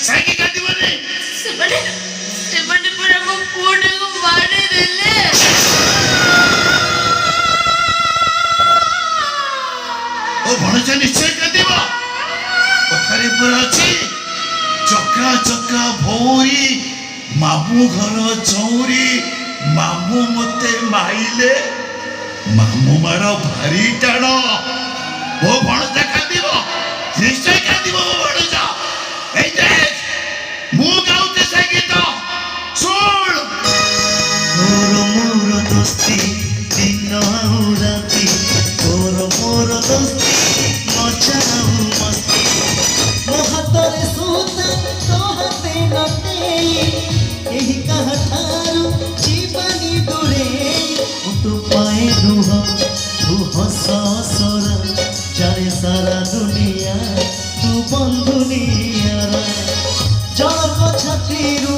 ସାଇକି କାଟିବନି ସେମାନେ ପୁରା ମୋ ପୁଅଟାକୁ ମାରି ଦେଲେ। ଓ ଭଣଜା ନିଶ୍ଚୟ କାଟିବ କଥାରେ ପୁରା ଅଛି ଚକା ଚକା ଭଉରୀ ମାମୁଁ ଘର ଚଉରୀ ମାମୁଁ ମତେ ମାଇଲେ ମାମୁଁ ମାର ଭାରି ଟାଣ ମୋ ଭଣଜା କାନ୍ଦିବ ନିଶ୍ଚୟ କାନ୍ଦିବ ମୋ ଭଣଜା। এই দেখ ମୁଁ ଗାଉଛି ସେ ଗୀତ ଶୁଣ। ତୋର ମୋର ଦୋସ୍ତି ଦିନ ଆଉ ରାତି ତୋର ମୋର ଦୋସ୍ତି ମଜା ଆଉ ମସ୍ତି ମୋ ହାତରେ ସୂତା ତୋ ହାତେ ନଟେଇ ଏହି କାହାଠାରୁ ଯିବାନି ଦୂରେଇ ମୁଁ ତୋ ପାଏ ରୁହ ତୁ ହସ ହସରା ଜାଣେ ସାରା ଦୁନିଆ ତୁ ବନ୍ଧୁ ନିଆରା ଜଣକ ଛାତିରୁ